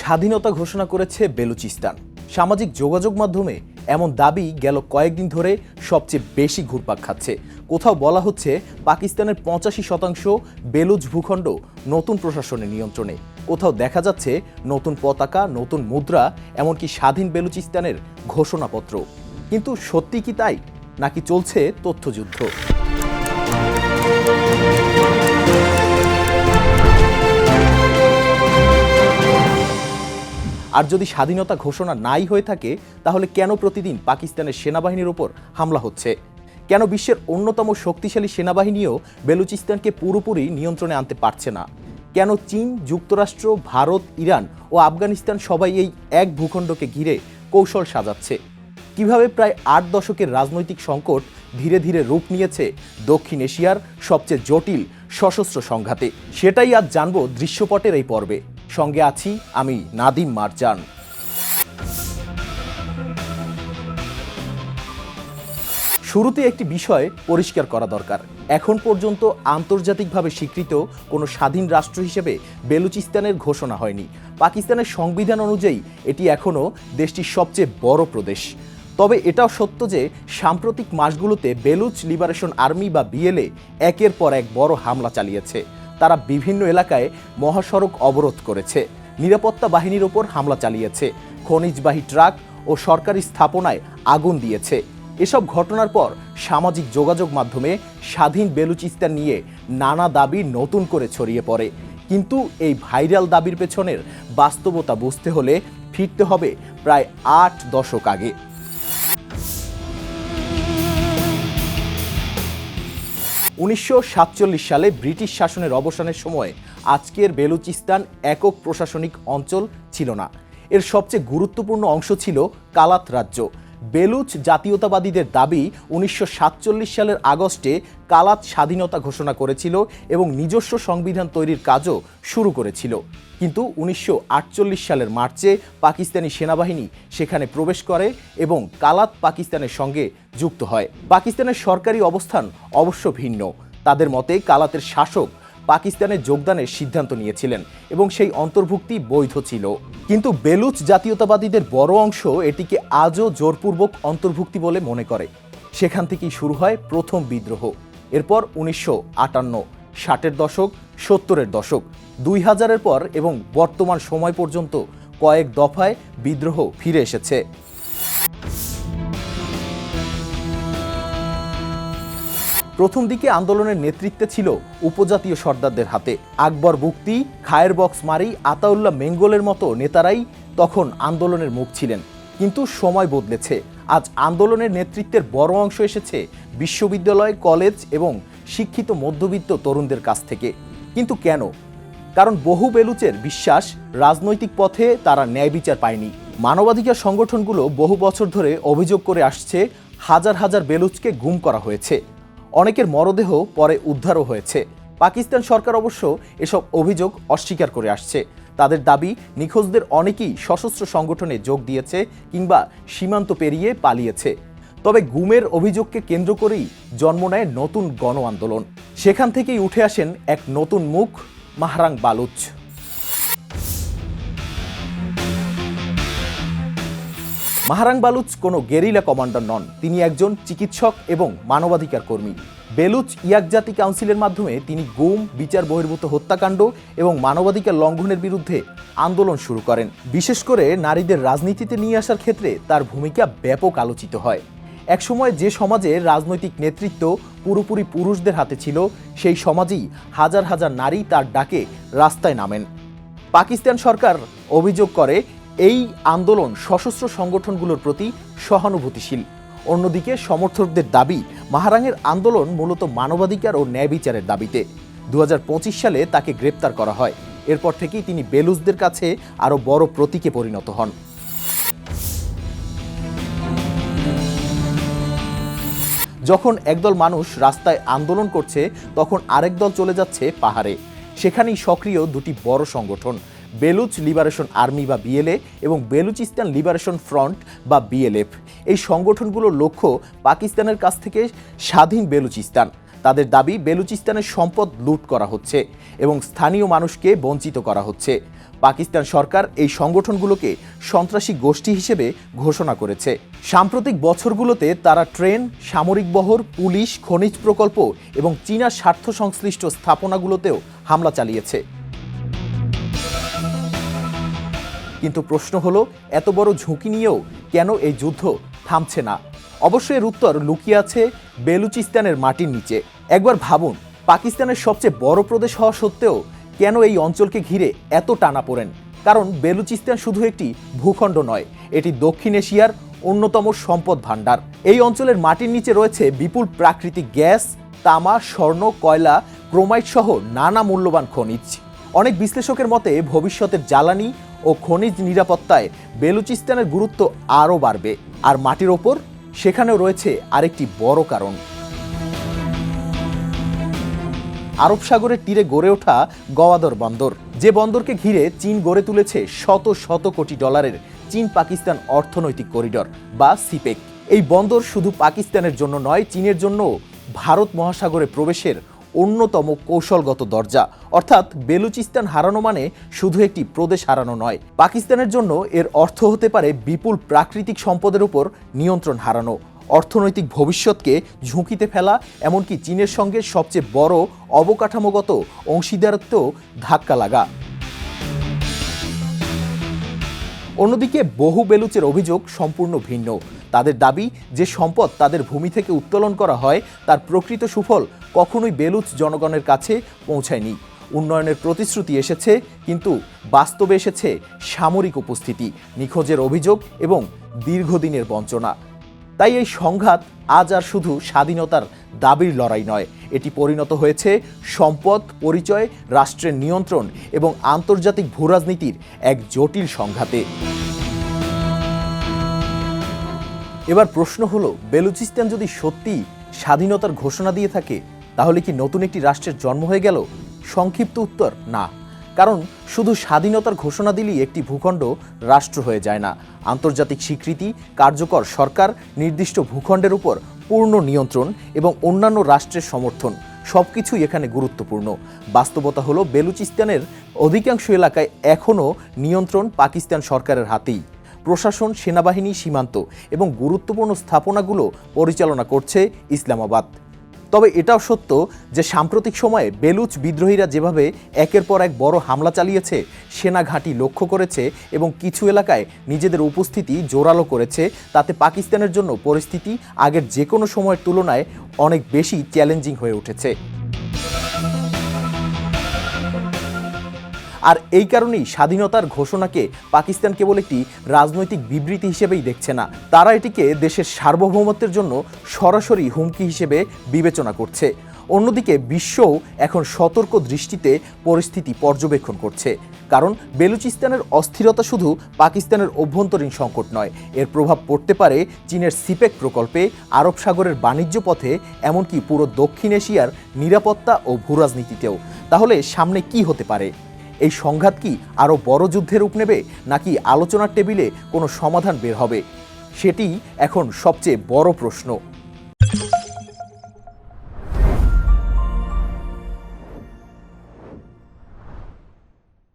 স্বাধীনতা ঘোষণা করেছে বেলুচিস্তান। সামাজিক যোগাযোগ মাধ্যমে এমন দাবি গেল কয়েকদিন ধরে সবচেয়ে বেশি ঘুরপাক খাচ্ছে। কোথাও বলা হচ্ছে পাকিস্তানের 85% বেলুচ ভূখণ্ড নতুন প্রশাসনের নিয়ন্ত্রণে, কোথাও দেখা যাচ্ছে নতুন পতাকা, নতুন মুদ্রা, এমনকি স্বাধীন বেলুচিস্তানের ঘোষণাপত্র। কিন্তু সত্যি কি তাই, নাকি চলছে তথ্যযুদ্ধ? আর যদি স্বাধীনতা ঘোষণা নাই হয়ে থাকে, তাহলে কেন প্রতিদিন পাকিস্তানের সেনাবাহিনীর ওপর হামলা হচ্ছে? কেন বিশ্বের অন্যতম শক্তিশালী সেনাবাহিনীও বেলুচিস্তানকে পুরোপুরি নিয়ন্ত্রণে আনতে পারছে না? কেন চীন, যুক্তরাষ্ট্র, ভারত, ইরান ও আফগানিস্তান সবাই এই এক ভূখণ্ডকে ঘিরে কৌশল সাজাচ্ছে? কিভাবে প্রায় 8 দশকের রাজনৈতিক সংকট ধীরে ধীরে রূপ নিয়েছে দক্ষিণ এশিয়ার সবচেয়ে জটিল সশস্ত্র সংঘাতে, সেটাই আজ জানবো দৃশ্যপটের এই পর্বে। সঙ্গে আছি আমি নাদিম মারজান। শুরুতে একটি বিষয় পরিষ্কার করা দরকার। এখন পর্যন্ত আন্তর্জাতিকভাবে স্বীকৃত কোনো স্বাধীন রাষ্ট্র হিসেবে বেলুচিস্তানের ঘোষণা হয়নি। পাকিস্তানের সংবিধান অনুযায়ী এটি এখনও দেশটির সবচেয়ে বড় প্রদেশ। তবে এটাও সত্য যে সাম্প্রতিক মাসগুলোতে বেলুচ লিবারেশন আর্মি বা বিএলএ একের পর এক বড় হামলা চালিয়েছে। তারা বিভিন্ন এলাকায় মহাসড়ক অবরোধ করেছে, নিরাপত্তা বাহিনীর ওপর হামলা চালিয়েছে, খনিজবাহী ট্রাক ও সরকারি স্থাপনায় আগুন দিয়েছে। এসব ঘটনার পর সামাজিক যোগাযোগ মাধ্যমে স্বাধীন বেলুচিস্তান নিয়ে নানা দাবি নতুন করে ছড়িয়ে পড়ে। কিন্তু এই ভাইরাল দাবির পেছনের বাস্তবতা বুঝতে হলে ফিরতে হবে প্রায় 8 দশক আগে। 1947 সালে ব্রিটিশ শাসনের অবসানের সময় আজকের বেলুচিস্তান একক প্রশাসনিক অঞ্চল ছিল না। এর সবচেয়ে গুরুত্বপূর্ণ অংশ ছিল কালাত রাজ্য। বেলুচ জাতীয়তাবাদীদের দাবি 1947 সালের আগস্টে কালাত স্বাধীনতা ঘোষণা করেছিল এবং নিজস্ব সংবিধান তৈরির কাজও শুরু করেছিল। কিন্তু 1948 সালের মার্চে পাকিস্তানি সেনাবাহিনী সেখানে প্রবেশ করে এবং কালাত পাকিস্তানের সঙ্গে যুক্ত হয়। পাকিস্তানের সরকারি অবস্থান অবশ্য ভিন্ন। তাদের মতে কালাতের শাসক পাকিস্তানে যোগদানের সিদ্ধান্ত নিয়েছিলেন এবং সেই অন্তর্ভুক্তি বৈধ ছিল। কিন্তু বেলুচ জাতীয়তাবাদীদের বড় অংশ এটিকে আজও জোরপূর্বক অন্তর্ভুক্তি বলে মনে করে। সেখান থেকেই শুরু হয় প্রথম বিদ্রোহ। এরপর 1958, 60-এর দশক, 70-এর দশক, 2000-এর পর এবং বর্তমান সময় পর্যন্ত কয়েক দফায় বিদ্রোহ ফিরে এসেছে। প্রথম দিকে আন্দোলনের নেতৃত্বে ছিল উপজাতীয় সর্দারদের হাতে। আকবর বুকতি, খায়ের বক্স মারি, আতাউল্লাহ মেঙ্গলের মতো নেতারাই তখন আন্দোলনের মুখ ছিলেন। কিন্তু সময় বদলেছে। আজ আন্দোলনের নেতৃত্বের বড় অংশ এসেছে বিশ্ববিদ্যালয়, কলেজ এবং শিক্ষিত মধ্যবিত্ত তরুণদের কাছ থেকে। কিন্তু কেন? কারণ বহু বেলুচের বিশ্বাস রাজনৈতিক পথে তারা ন্যায় বিচার পায়নি। মানবাধিকার সংগঠনগুলো বহু বছর ধরে অভিযোগ করে আসছে হাজার হাজার বেলুচকে গুম করা হয়েছে। অনেকের মরদেহ পরে উদ্ধারও হয়েছে। পাকিস্তান সরকার অবশ্য এসব অভিযোগ অস্বীকার করে আসছে। তাদের দাবি নিখোঁজদের অনেকেই সশস্ত্র সংগঠনে যোগ দিয়েছে কিংবা সীমান্ত পেরিয়ে পালিয়েছে। তবে গুমের অভিযোগকে কেন্দ্র করেই জন্ম নেয় নতুন গণ আন্দোলন। সেখান থেকেই উঠে আসেন এক নতুন মুখ, মাহরাং বালুচ। মাহরাং বালুচ কোনো গেরিলা কমান্ডার নন। তিনি একজন চিকিৎসক এবং মানবাধিকার কর্মী। বেলুচ ইয়াকজাতি কাউন্সিলের মাধ্যমে তিনি গুম, বিচার বহির্ভূত হত্যাকাণ্ড এবং মানবাধিকার লঙ্ঘনের বিরুদ্ধে আন্দোলন শুরু করেন। বিশেষ করে নারীদের রাজনীতিতে নিয়ে আসার ক্ষেত্রে তার ভূমিকা ব্যাপক আলোচিত হয়। একসময় যে সমাজে রাজনৈতিক নেতৃত্ব পুরোপুরি পুরুষদের হাতে ছিল, সেই সমাজেই হাজার হাজার নারী তার ডাকে রাস্তায় নামেন। পাকিস্তান সরকার অভিযোগ করে এই আন্দোলন সশস্ত্র সংগঠনগুলোর প্রতি সহানুভূতিশীল। অন্যদিকে সমর্থকদের দাবি মাহরাংয়ের আন্দোলন মূলত মানবাধিকার ও ন্যায় বিচারের দাবিতে। 2025 সালে তাকে গ্রেপ্তার করা হয়। এরপর থেকেই তিনি বেলুচদের কাছে আরও বড় প্রতীকে পরিণত হন। যখন একদল মানুষ রাস্তায় আন্দোলন করছে, তখন আরেক দল চলে যাচ্ছে পাহাড়ে। সেখানেই সক্রিয় দুটি বড় সংগঠন, বেলুচ লিবারেশন আর্মি বা বিএলএ এবং বেলুচিস্তান লিবারেশন ফ্রন্ট বা বিএলএফ। এই সংগঠনগুলোর লক্ষ্য পাকিস্তানের কাছ থেকে স্বাধীন বেলুচিস্তান। তাদের দাবি বেলুচিস্তানের সম্পদ লুট করা হচ্ছে এবং স্থানীয় মানুষকে বঞ্চিত করা হচ্ছে। পাকিস্তান সরকার এই সংগঠনগুলোকে সন্ত্রাসী গোষ্ঠী হিসেবে ঘোষণা করেছে। সাম্প্রতিক বছরগুলোতে তারা ট্রেন, সামরিক বহর, পুলিশ, খনিজ প্রকল্প এবং চীনা স্বার্থ সংশ্লিষ্ট স্থাপনাগুলোতেও হামলা চালিয়েছে। কিন্তু প্রশ্ন হলো, এত বড় ঝুঁকি নিয়েও কেন এই যুদ্ধ থামছে না? অবশ্যই এর উত্তর লুকিয়ে আছে বেলুচিস্তানের মাটির নিচে। একবার ভাবুন, পাকিস্তানের সবচেয়ে বড় প্রদেশ হওয়া সত্ত্বেও কেন এই অঞ্চলকে ঘিরে এত টানাপোড়েন? কারণ বেলুচিস্তান শুধু একটি ভূখণ্ড নয়, এটি দক্ষিণ এশিয়ার অন্যতম সম্পদ ভাণ্ডার। এই অঞ্চলের মাটির নিচে রয়েছে বিপুল প্রাকৃতিক গ্যাস, তামা, স্বর্ণ, কয়লা, ক্রোমাইট সহ নানা মূল্যবান খনিজ। অনেক বিশ্লেষকের মতে ভবিষ্যতের জ্বালানি ও খনিজ নিরাপত্তায় বেলুচিস্তানের গুরুত্ব আরও বাড়বে। আর মাটির ওপর সেখানেও রয়েছে আরেকটি বড় কারণ, আরব সাগরের তীরে গড়ে ওঠা গওয়াদর বন্দর। যে বন্দরকে ঘিরে চীন গড়ে তুলেছে শত শত কোটি ডলারের চীন পাকিস্তান অর্থনৈতিক করিডর বা সিপেক। এই বন্দর শুধু পাকিস্তানের জন্য নয়, চীনের জন্য ভারত মহাসাগরে প্রবেশের অন্যতম কৌশলগত দরজা। অর্থাৎ বেলুচিস্তান হারানো মানে শুধু একটি প্রদেশ হারানো নয়, পাকিস্তানের জন্য এর অর্থ হতে পারে বিপুল প্রাকৃতিক সম্পদের উপর নিয়ন্ত্রণ হারানো, অর্থনৈতিক ভবিষ্যৎকে ঝুঁকিতে ফেলা, এমনকি চীনের সঙ্গে সবচেয়ে বড় অবকাঠামোগত অংশীদারত্বেও ধাক্কা লাগা। অন্যদিকে বহু বেলুচের অভিযোগ সম্পূর্ণ ভিন্ন। তাদের দাবি, যে সম্পদ তাদের ভূমি থেকে উত্তোলন করা হয় তার প্রকৃত সুফল কখনোই বেলুচ জনগণের কাছে পৌঁছায়নি। উন্নয়নের প্রতিশ্রুতি এসেছে, কিন্তু বাস্তবে এসেছে সামরিক উপস্থিতি, নিখোঁজের অভিযোগ এবং দীর্ঘদিনের বঞ্চনা। তাই এই সংঘাত আজ আর শুধু স্বাধীনতার দাবির লড়াই নয়, এটি পরিণত হয়েছে সম্পদ, পরিচয়, রাষ্ট্রের নিয়ন্ত্রণ এবং আন্তর্জাতিক ভূরাজনীতির এক জটিল সংঘাতে। এবার প্রশ্ন হলো, বেলুচিস্তান যদি সত্যি স্বাধীনতার ঘোষণা দিয়ে থাকে, তাহলে কি নতুন একটি রাষ্ট্রের জন্ম হয়ে গেল? সংক্ষিপ্ত উত্তর, না। কারণ শুধু স্বাধীনতার ঘোষণা দিলেই একটি ভূখণ্ড রাষ্ট্র হয়ে যায় না। আন্তর্জাতিক স্বীকৃতি, কার্যকর সরকার, নির্দিষ্ট ভূখণ্ডের উপর পূর্ণ নিয়ন্ত্রণ এবং অন্যান্য রাষ্ট্রের সমর্থন সবকিছুই এখানে গুরুত্বপূর্ণ। বাস্তবতা হলো, বেলুচিস্তানের অধিকাংশ এলাকায় এখনও নিয়ন্ত্রণ পাকিস্তান সরকারের হাতেই। প্রশাসন, সেনাবাহিনী, সীমান্ত এবং গুরুত্বপূর্ণ স্থাপনাগুলো পরিচালনা করছে ইসলামাবাদ। তবে এটাও সত্য যে সাম্প্রতিক সময়ে বেলুচ বিদ্রোহীরা যেভাবে একের পর এক বড় হামলা চালিয়েছে, সেনা ঘাঁটি লক্ষ্য করেছে এবং কিছু এলাকায় নিজেদের উপস্থিতি জোরালো করেছে, তাতে পাকিস্তানের জন্য পরিস্থিতি আগের যে কোনো সময়ের তুলনায় অনেক বেশি চ্যালেঞ্জিং হয়ে উঠেছে। আর এই কারণেই স্বাধীনতার ঘোষণাকে পাকিস্তান কেবল একটি রাজনৈতিক বিবৃতি হিসেবেই দেখছে না, তারা এটিকে দেশের সার্বভৌমত্বের জন্য সরাসরি হুমকি হিসেবে বিবেচনা করছে। অন্যদিকে বিশ্বও এখন সতর্ক দৃষ্টিতে পরিস্থিতি পর্যবেক্ষণ করছে, কারণ বেলুচিস্তানের অস্থিরতা শুধু পাকিস্তানের অভ্যন্তরীণ সংকট নয়, এর প্রভাব পড়তে পারে চীনের সিপেক প্রকল্পে, আরব সাগরের বাণিজ্য পথে, এমনকি পুরো দক্ষিণ এশিয়ার নিরাপত্তা ও ভূরাজনীতিতেও। তাহলে সামনে কি হতে পারে? এই সংঘাত কি আরও বড় যুদ্ধের রূপ নেবে, নাকি আলোচনার টেবিলে কোনো সমাধান বের হবে? সেটি এখন সবচেয়ে বড় প্রশ্ন।